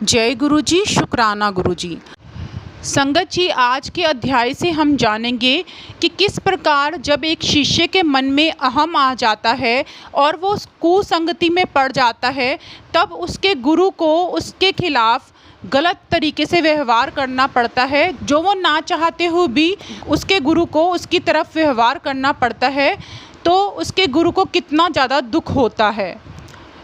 जय गुरु जी, शुक्राना गुरु जी। संगत जी, आज के अध्याय से हम जानेंगे कि किस प्रकार जब एक शिष्य के मन में अहम आ जाता है और वो कुसंगति में पड़ जाता है, तब उसके गुरु को उसके खिलाफ गलत तरीके से व्यवहार करना पड़ता है। जो वो ना चाहते हुए भी उसके गुरु को उसकी तरफ व्यवहार करना पड़ता है, तो उसके गुरु को कितना ज़्यादा दुख होता है।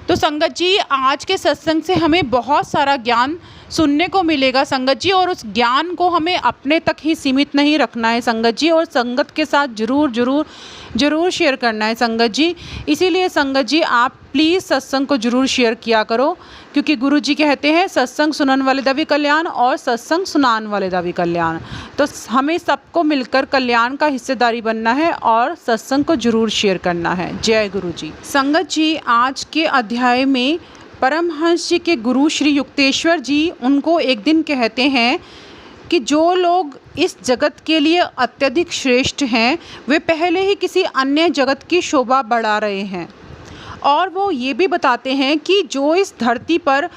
तो संगत जी, आज के सत्संग से हमें बहुत सारा ज्ञान सुनने को मिलेगा संगत जी, और उस ज्ञान को हमें अपने तक ही सीमित नहीं रखना है संगत जी, और संगत के साथ ज़रूर शेयर करना है संगत जी। इसीलिए संगत जी, आप प्लीज़ सत्संग को ज़रूर शेयर किया करो, क्योंकि गुरु जी कहते हैं सत्संग सुनन वाले दा भी कल्याण और सत्संग सुनान वाले दा भी कल्याण। तो हमें सबको मिलकर कल्याण का हिस्सेदारी बनना है और सत्संग को ज़रूर शेयर करना है। जय गुरु जी। संगत जी, आज के अध्याय में परमहंस जी के गुरु श्री युक्तेश्वर जी उनको एक दिन कहते हैं कि जो लोग इस जगत के लिए अत्यधिक श्रेष्ठ हैं, वे पहले ही किसी अन्य जगत की शोभा बढ़ा रहे हैं। और वो ये भी बताते हैं कि जो इस धरती पर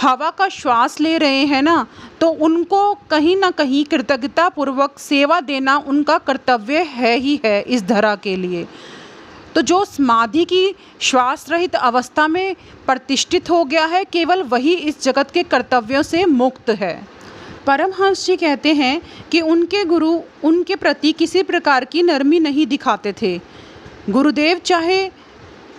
हवा का श्वास ले रहे हैं ना, तो उनको कहीं ना कहीं कृतज्ञतापूर्वक सेवा देना उनका कर्तव्य है ही है इस धरा के लिए। तो जो समाधि की श्वास रहित अवस्था में प्रतिष्ठित हो गया है, केवल वही इस जगत के कर्तव्यों से मुक्त है। परमहंस जी कहते हैं कि उनके गुरु उनके प्रति किसी प्रकार की नरमी नहीं दिखाते थे। गुरुदेव चाहे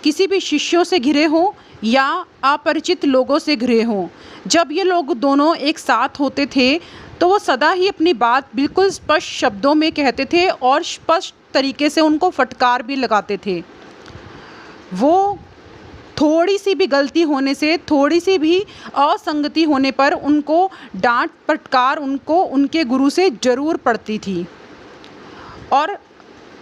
किसी भी शिष्यों से घिरे हों या अपरिचित लोगों से घिरे हों, जब ये लोग दोनों एक साथ होते थे तो वो सदा ही अपनी बात बिल्कुल स्पष्ट शब्दों में कहते थे और स्पष्ट तरीके से उनको फटकार भी लगाते थे। वो थोड़ी सी भी गलती होने से, थोड़ी सी भी असंगति होने पर उनको डांट फटकार उनको उनके गुरु से ज़रूर पड़ती थी, और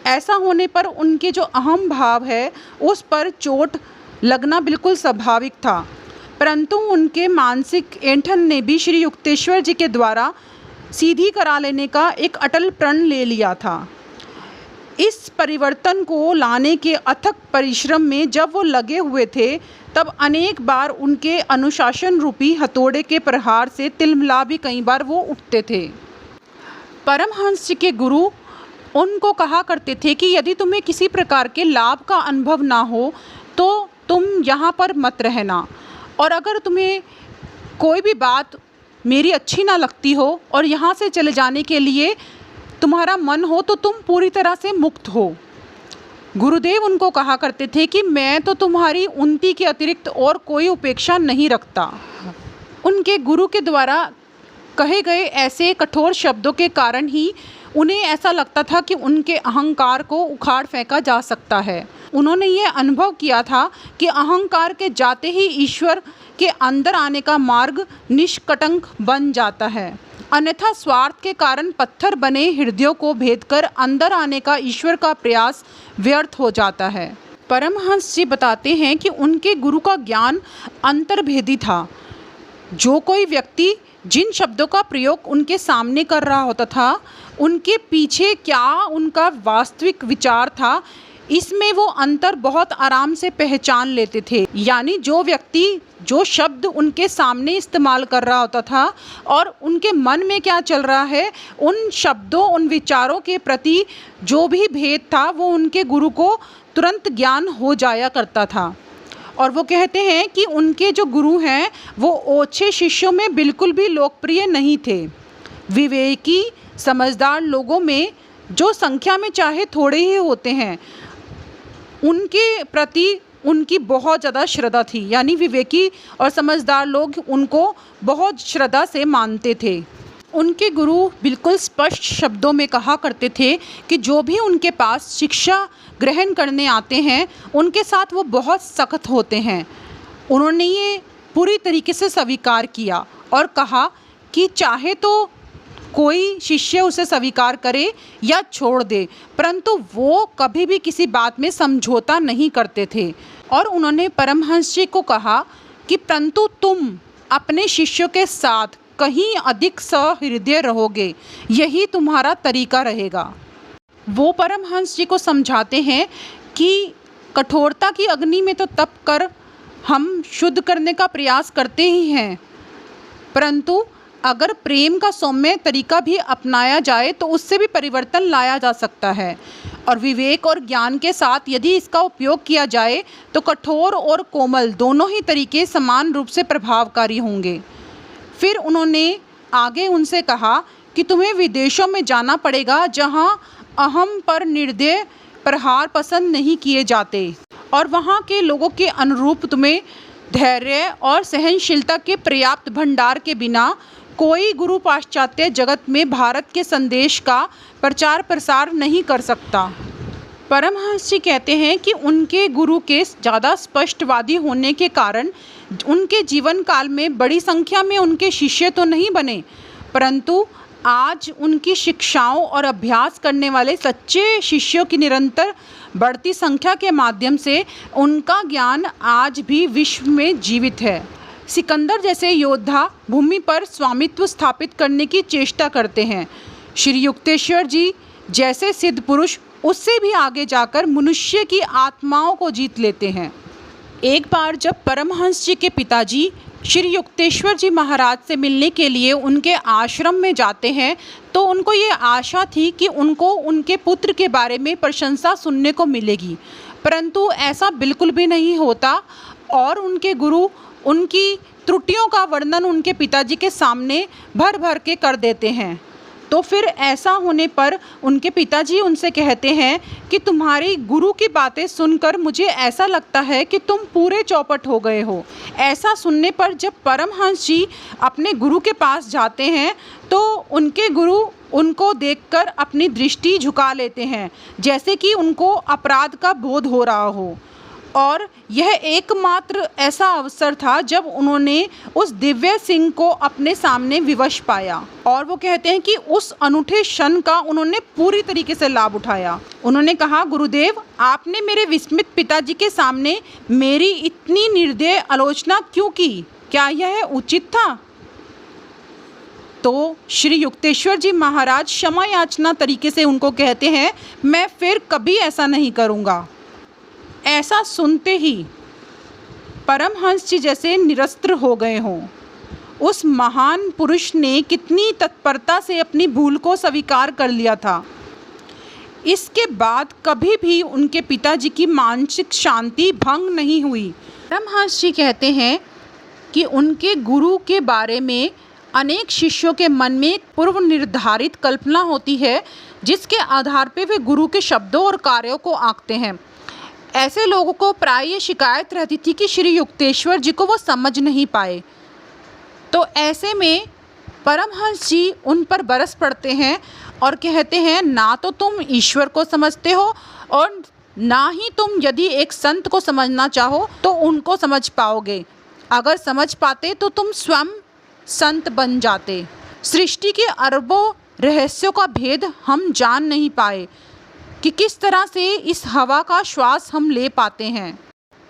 ऐसा होने पर उनके जो अहम भाव है उस पर चोट लगना बिल्कुल स्वाभाविक था। परंतु उनके मानसिक ऐंठन ने भी श्री युक्तेश्वर जी के द्वारा सीधी करा लेने का एक अटल प्रण ले लिया था। इस परिवर्तन को लाने के अथक परिश्रम में जब वो लगे हुए थे, तब अनेक बार उनके अनुशासन रूपी हथौड़े के प्रहार से तिलमिला भी कई बार वो उठते थे। परमहंस जी के गुरु उनको कहा करते थे कि यदि तुम्हें किसी प्रकार के लाभ का अनुभव ना हो तो तुम यहाँ पर मत रहना, और अगर तुम्हें कोई भी बात मेरी अच्छी ना लगती हो और यहाँ से चले जाने के लिए तुम्हारा मन हो तो तुम पूरी तरह से मुक्त हो। गुरुदेव उनको कहा करते थे कि मैं तो तुम्हारी उन्नति के अतिरिक्त और कोई उपेक्षा नहीं रखता। उनके गुरु के द्वारा कहे गए ऐसे कठोर शब्दों के कारण ही उन्हें ऐसा लगता था कि उनके अहंकार को उखाड़ फेंका जा सकता है। उन्होंने ये अनुभव किया था कि अहंकार के जाते ही ईश्वर के अंदर आने का मार्ग निष्कटंक बन जाता है, अन्यथा स्वार्थ के कारण पत्थर बने हृदयों को भेद कर अंदर आने का ईश्वर का प्रयास व्यर्थ हो जाता है। परमहंस जी बताते हैं कि उनके गुरु का ज्ञान अंतर्भेदी था। जो कोई व्यक्ति जिन शब्दों का प्रयोग उनके सामने कर रहा होता था, उनके पीछे क्या उनका वास्तविक विचार था, इसमें वो अंतर बहुत आराम से पहचान लेते थे। यानी जो व्यक्ति जो शब्द उनके सामने इस्तेमाल कर रहा होता था और उनके मन में क्या चल रहा है, उन शब्दों उन विचारों के प्रति जो भी भेद था वो उनके गुरु को तुरंत ज्ञान हो जाया करता था। और वो कहते हैं कि उनके जो गुरु हैं वो ओछे शिष्यों में बिल्कुल भी लोकप्रिय नहीं थे। विवेकी समझदार लोगों में, जो संख्या में चाहे थोड़े ही होते हैं, उनके प्रति उनकी बहुत ज़्यादा श्रद्धा थी। यानी विवेकी और समझदार लोग उनको बहुत श्रद्धा से मानते थे। उनके गुरु बिल्कुल स्पष्ट शब्दों में कहा करते थे कि जो भी उनके पास शिक्षा ग्रहण करने आते हैं उनके साथ वो बहुत सख्त होते हैं। उन्होंने ये पूरी तरीके से स्वीकार किया और कहा कि चाहे तो कोई शिष्य उसे स्वीकार करे या छोड़ दे, परंतु वो कभी भी किसी बात में समझौता नहीं करते थे। और उन्होंने परमहंस जी को कहा कि परंतु तुम अपने शिष्यों के साथ कहीं अधिक सहृदय रहोगे, यही तुम्हारा तरीका रहेगा। वो परमहंस जी को समझाते हैं कि कठोरता की अग्नि में तो तप कर हम शुद्ध करने का प्रयास करते ही हैं, परंतु अगर प्रेम का सौम्य तरीका भी अपनाया जाए तो उससे भी परिवर्तन लाया जा सकता है, और विवेक और ज्ञान के साथ यदि इसका उपयोग किया जाए तो कठोर और कोमल दोनों ही तरीके समान रूप से प्रभावकारी होंगे। फिर उन्होंने आगे उनसे कहा कि तुम्हें विदेशों में जाना पड़ेगा जहां अहम पर निर्दय प्रहार पसंद नहीं किए जाते, और वहां के लोगों के अनुरूप तुम्हें धैर्य और सहनशीलता के पर्याप्त भंडार के बिना कोई गुरु पाश्चात्य जगत में भारत के संदेश का प्रचार प्रसार नहीं कर सकता। परमहंस जी कहते हैं कि उनके गुरु के ज़्यादा स्पष्टवादी होने के कारण उनके जीवन काल में बड़ी संख्या में उनके शिष्य तो नहीं बने, परंतु आज उनकी शिक्षाओं और अभ्यास करने वाले सच्चे शिष्यों की निरंतर बढ़ती संख्या के माध्यम से उनका ज्ञान आज भी विश्व में जीवित है। सिकंदर जैसे योद्धा भूमि पर स्वामित्व स्थापित करने की चेष्टा करते हैं। श्री युक्तेश्वर जी जैसे सिद्ध पुरुष उससे भी आगे जाकर मनुष्य की आत्माओं को जीत लेते हैं। एक बार जब परमहंस जी के पिताजी श्री युक्तेश्वर जी महाराज से मिलने के लिए उनके आश्रम में जाते हैं तो उनको ये आशा थी कि उनको उनके पुत्र के बारे में प्रशंसा सुनने को मिलेगी, परंतु ऐसा बिल्कुल भी नहीं होता और उनके गुरु उनकी त्रुटियों का वर्णन उनके पिताजी के सामने भर भर के कर देते हैं। तो फिर ऐसा होने पर उनके पिताजी उनसे कहते हैं कि तुम्हारी गुरु की बातें सुनकर मुझे ऐसा लगता है कि तुम पूरे चौपट हो गए हो। ऐसा सुनने पर जब परमहंस जी अपने गुरु के पास जाते हैं तो उनके गुरु उनको देखकर अपनी दृष्टि झुका लेते हैं, जैसे कि उनको अपराध का बोध हो रहा हो। और यह एकमात्र ऐसा अवसर था जब उन्होंने उस दिव्य सिंह को अपने सामने विवश पाया, और वो कहते हैं कि उस अनूठे क्षण का उन्होंने पूरी तरीके से लाभ उठाया। उन्होंने कहा, गुरुदेव आपने मेरे विस्मित पिताजी के सामने मेरी इतनी निर्दय आलोचना क्यों की? क्या यह उचित था? तो श्री युक्तेश्वर जी महाराज क्षमा याचना तरीके से उनको कहते हैं, मैं फिर कभी ऐसा नहीं करूँगा। ऐसा सुनते ही परमहंस जी जैसे निरस्त्र हो गए हों। उस महान पुरुष ने कितनी तत्परता से अपनी भूल को स्वीकार कर लिया था। इसके बाद कभी भी उनके पिताजी की मानसिक शांति भंग नहीं हुई। परमहंस जी कहते हैं कि उनके गुरु के बारे में अनेक शिष्यों के मन में एक पूर्व निर्धारित कल्पना होती है, जिसके आधार पर वे गुरु के शब्दों और कार्यों को आंकते हैं। ऐसे लोगों को प्राय ये शिकायत रहती थी कि श्री युक्तेश्वर जी को वो समझ नहीं पाए। तो ऐसे में परमहंस जी उन पर बरस पड़ते हैं और कहते हैं, ना तो तुम ईश्वर को समझते हो और ना ही तुम यदि एक संत को समझना चाहो तो उनको समझ पाओगे। अगर समझ पाते तो तुम स्वयं संत बन जाते। सृष्टि के अरबों रहस्यों का भेद हम जान नहीं पाए कि किस तरह से इस हवा का श्वास हम ले पाते हैं,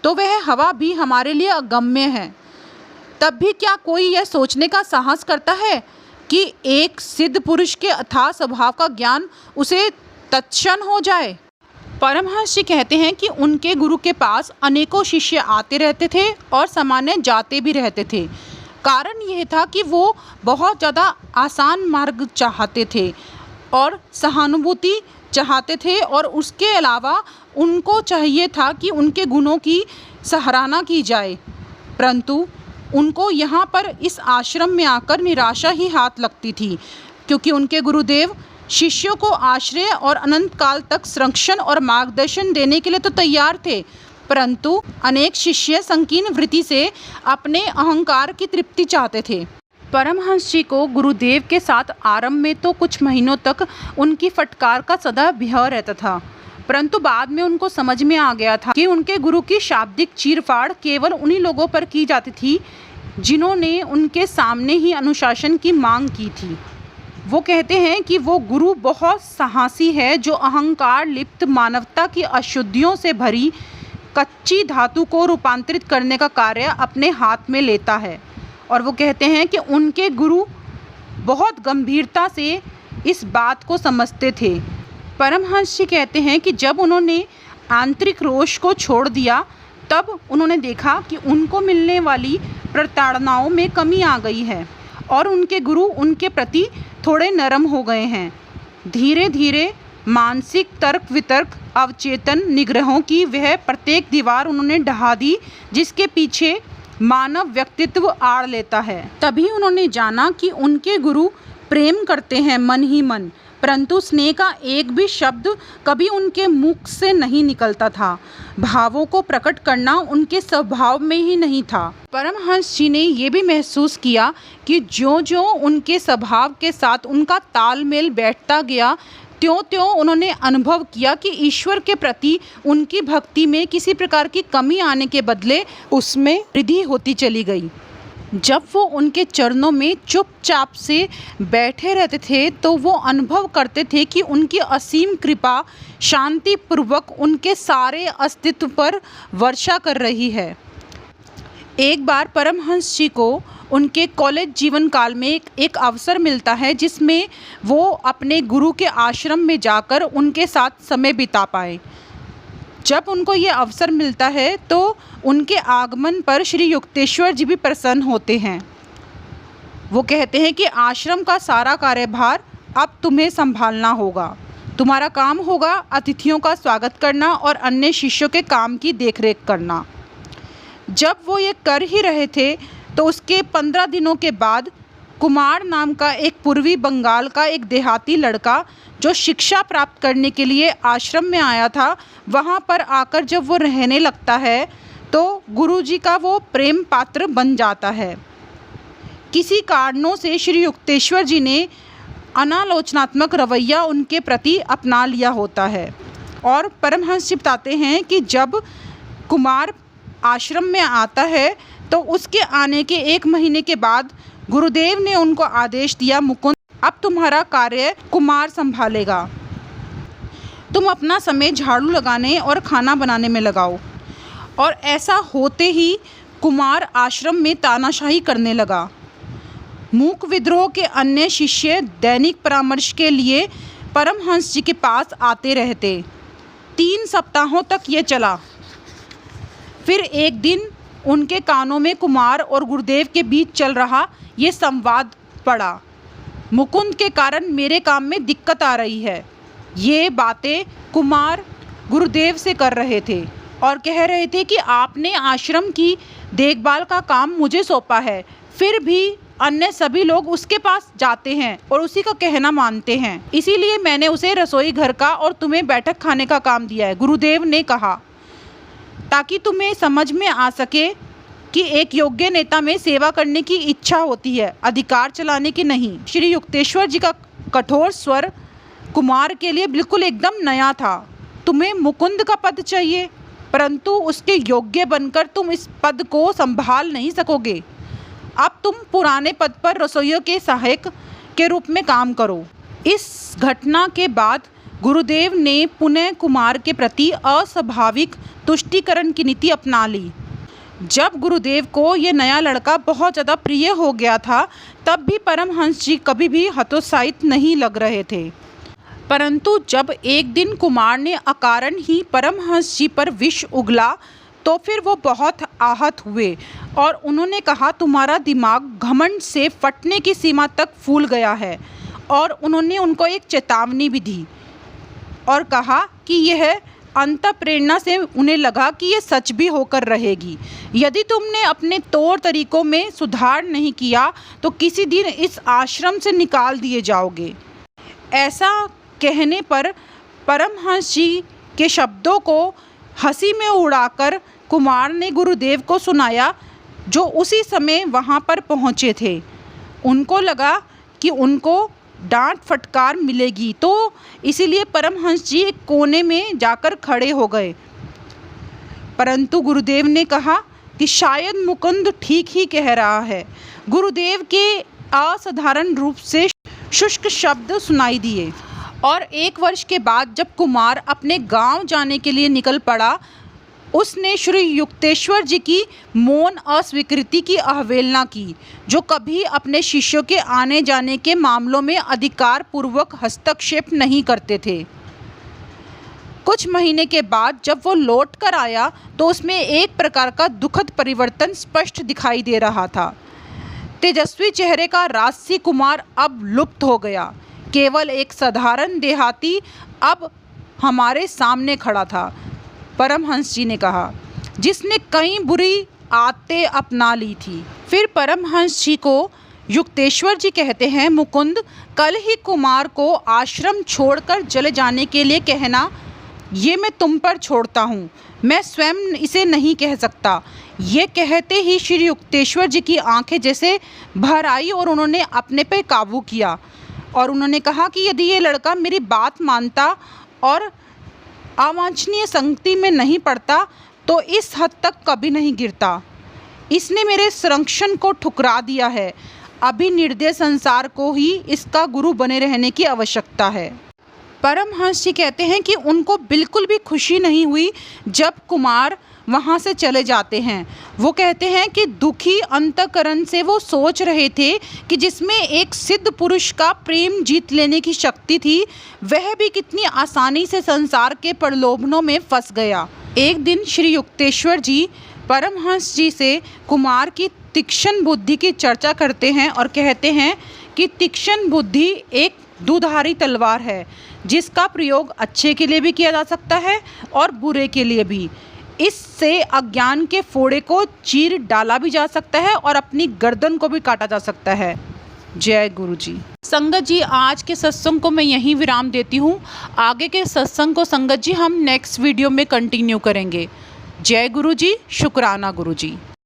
तो वह हवा भी हमारे लिए अगम्य है। तब भी क्या कोई यह सोचने का साहस करता है कि एक सिद्ध पुरुष के अथाह स्वभाव का ज्ञान उसे तत्क्षण हो जाए? परमहंस जी कहते हैं कि उनके गुरु के पास अनेकों शिष्य आते रहते थे और सामान्य जाते भी रहते थे। कारण यह था कि वो बहुत ज़्यादा आसान मार्ग चाहते थे और सहानुभूति चाहते थे, और उसके अलावा उनको चाहिए था कि उनके गुणों की सराहना की जाए। परंतु उनको यहाँ पर इस आश्रम में आकर निराशा ही हाथ लगती थी, क्योंकि उनके गुरुदेव शिष्यों को आश्रय और अनंत काल तक संरक्षण और मार्गदर्शन देने के लिए तो तैयार थे, परंतु अनेक शिष्य संकीर्ण वृत्ति से अपने अहंकार की तृप्ति चाहते थे। परमहंस जी को गुरुदेव के साथ आरंभ में तो कुछ महीनों तक उनकी फटकार का सदा भय रहता था, परंतु बाद में उनको समझ में आ गया था कि उनके गुरु की शाब्दिक चीरफाड़ केवल उन्हीं लोगों पर की जाती थी जिन्होंने उनके सामने ही अनुशासन की मांग की थी। वो कहते हैं कि वो गुरु बहुत साहसी है जो अहंकार लिप्त मानवता की अशुद्धियों से भरी कच्ची धातु को रूपांतरित करने का कार्य अपने हाथ में लेता है। और वो कहते हैं कि उनके गुरु बहुत गंभीरता से इस बात को समझते थे। परमहंस जी कहते हैं कि जब उन्होंने आंतरिक रोष को छोड़ दिया तब उन्होंने देखा कि उनको मिलने वाली प्रताड़नाओं में कमी आ गई है और उनके गुरु उनके प्रति थोड़े नरम हो गए हैं। धीरे धीरे मानसिक तर्क वितर्क अवचेतन निग्रहों की वह प्रत्येक दीवार उन्होंने ढहा दी जिसके पीछे मानव व्यक्तित्व आड़ लेता है। तभी उन्होंने जाना कि उनके गुरु प्रेम करते हैं मन ही मन, परंतु स्नेह का एक भी शब्द कभी उनके मुख से नहीं निकलता था। भावों को प्रकट करना उनके स्वभाव में ही नहीं था। परमहंस जी ने ये भी महसूस किया कि ज्यों-ज्यों उनके स्वभाव के साथ उनका तालमेल बैठता गया, त्यों-त्यों उन्होंने अनुभव किया कि ईश्वर के प्रति उनकी भक्ति में किसी प्रकार की कमी आने के बदले उसमें वृद्धि होती चली गई। जब वो उनके चरणों में चुपचाप से बैठे रहते थे तो वो अनुभव करते थे कि उनकी असीम कृपा शांतिपूर्वक उनके सारे अस्तित्व पर वर्षा कर रही है। एक बार परमहंस जी को उनके कॉलेज जीवन काल में एक अवसर मिलता है जिसमें वो अपने गुरु के आश्रम में जाकर उनके साथ समय बिता पाए। जब उनको ये अवसर मिलता है तो उनके आगमन पर श्री युक्तेश्वर जी भी प्रसन्न होते हैं। वो कहते हैं कि आश्रम का सारा कार्यभार अब तुम्हें संभालना होगा। तुम्हारा काम होगा अतिथियों का स्वागत करना और अन्य शिष्यों के काम की देखरेख करना। जब वो ये कर ही रहे थे तो उसके 15 दिनों के बाद कुमार नाम का एक पूर्वी बंगाल का एक देहाती लड़का जो शिक्षा प्राप्त करने के लिए आश्रम में आया था, वहाँ पर आकर जब वो रहने लगता है तो गुरुजी का वो प्रेम पात्र बन जाता है। किसी कारणों से श्री युक्तेश्वर जी ने अनालोचनात्मक रवैया उनके प्रति अपना लिया होता है। और परमहंस जी बताते हैं कि जब कुमार आश्रम में आता है तो उसके आने के 1 महीने के बाद गुरुदेव ने उनको आदेश दिया, मुकुंद अब तुम्हारा कार्य कुमार संभालेगा। तुम अपना समय झाड़ू लगाने और खाना बनाने में लगाओ। और ऐसा होते ही कुमार आश्रम में तानाशाही करने लगा। मूक विद्रोह के अन्य शिष्य दैनिक परामर्श के लिए परमहंस जी के पास आते रहते। 3 सप्ताहों तक ये चला। फिर एक दिन उनके कानों में कुमार और गुरुदेव के बीच चल रहा ये संवाद पड़ा, मुकुंद के कारण मेरे काम में दिक्कत आ रही है। ये बातें कुमार गुरुदेव से कर रहे थे और कह रहे थे कि आपने आश्रम की देखभाल का काम मुझे सौंपा है, फिर भी अन्य सभी लोग उसके पास जाते हैं और उसी का कहना मानते हैं, इसीलिए मैंने उसे रसोई घर का और तुम्हें बैठक खाने का काम दिया है। गुरुदेव ने कहा ताकि तुम्हें समझ में आ सके कि एक योग्य नेता में सेवा करने की इच्छा होती है, अधिकार चलाने की नहीं। श्री युक्तेश्वर जी का कठोर स्वर कुमार के लिए बिल्कुल एकदम नया था। तुम्हें मुकुंद का पद चाहिए, परंतु उसके योग्य बनकर तुम इस पद को संभाल नहीं सकोगे। अब तुम पुराने पद पर रसोइयों के सहायक के रूप में काम करो। इस घटना के बाद गुरुदेव ने पुनः कुमार के प्रति अस्वाभाविक तुष्टीकरण की नीति अपना ली। जब गुरुदेव को ये नया लड़का बहुत ज़्यादा प्रिय हो गया था, तब भी परमहंस जी कभी भी हतोत्साहित नहीं लग रहे थे। परंतु जब एक दिन कुमार ने अकारण ही परमहंस जी पर विष उगला तो फिर वो बहुत आहत हुए और उन्होंने कहा तुम्हारा दिमाग घमंड से फटने की सीमा तक फूल गया है। और उन्होंने उनको एक चेतावनी भी दी और कहा कि यह अंतःप्रेरणा से उन्हें लगा कि ये सच भी होकर रहेगी। यदि तुमने अपने तौर तरीकों में सुधार नहीं किया तो किसी दिन इस आश्रम से निकाल दिए जाओगे। ऐसा कहने पर परमहंस जी के शब्दों को हंसी में उड़ाकर कुमार ने गुरुदेव को सुनाया, जो उसी समय वहाँ पर पहुँचे थे। उनको लगा कि उनको डांट फटकार मिलेगी, तो इसीलिए परमहंस जी एक कोने में जाकर खड़े हो गए। परंतु गुरुदेव ने कहा कि शायद मुकुंद ठीक ही कह रहा है। गुरुदेव के असाधारण रूप से शुष्क शब्द सुनाई दिए और 1 वर्ष के बाद जब कुमार अपने गांव जाने के लिए निकल पड़ा, उसने श्री युक्तेश्वर जी की मौन अस्वीकृति की अवहेलना की, जो कभी अपने शिष्यों के आने जाने के मामलों में अधिकार पूर्वक हस्तक्षेप नहीं करते थे। कुछ महीने के बाद जब वो लौट कर आया तो उसमें एक प्रकार का दुखद परिवर्तन स्पष्ट दिखाई दे रहा था। तेजस्वी चेहरे का राजसी कुमार अब लुप्त हो गया। केवल एक साधारण देहाती अब हमारे सामने खड़ा था, परमहंस जी ने कहा, जिसने कई बुरी आदतें अपना ली थी। फिर परमहंस जी को युक्तेश्वर जी कहते हैं, मुकुंद, कल ही कुमार को आश्रम छोड़कर चले जाने के लिए कहना, ये मैं तुम पर छोड़ता हूँ, मैं स्वयं इसे नहीं कह सकता। ये कहते ही श्री युक्तेश्वर जी की आंखें जैसे भर आई और उन्होंने अपने पे काबू किया और उन्होंने कहा कि यदि ये लड़का मेरी बात मानता और अवांछनीय संगति में नहीं पड़ता तो इस हद तक कभी नहीं गिरता। इसने मेरे संरक्षण को ठुकरा दिया है। अभी निर्दय संसार को ही इसका गुरु बने रहने की आवश्यकता है। परमहंस जी कहते हैं कि उनको बिल्कुल भी खुशी नहीं हुई जब कुमार वहाँ से चले जाते हैं। वो कहते हैं कि दुखी अंतःकरण से वो सोच रहे थे कि जिसमें एक सिद्ध पुरुष का प्रेम जीत लेने की शक्ति थी, वह भी कितनी आसानी से संसार के प्रलोभनों में फंस गया। एक दिन श्री युक्तेश्वर जी परमहंस जी से कुमार की तीक्ष्ण बुद्धि की चर्चा करते हैं और कहते हैं कि तीक्ष्ण बुद्धि एक दुधारी तलवार है, जिसका प्रयोग अच्छे के लिए भी किया जा सकता है और बुरे के लिए भी। इससे अज्ञान के फोड़े को चीर डाला भी जा सकता है और अपनी गर्दन को भी काटा जा सकता है। जय गुरु जी। संगत जी, आज के सत्संग को मैं यहीं विराम देती हूँ। आगे के सत्संग को संगत जी हम नेक्स्ट वीडियो में कंटिन्यू करेंगे। जय गुरु जी, शुक्राना गुरु जी।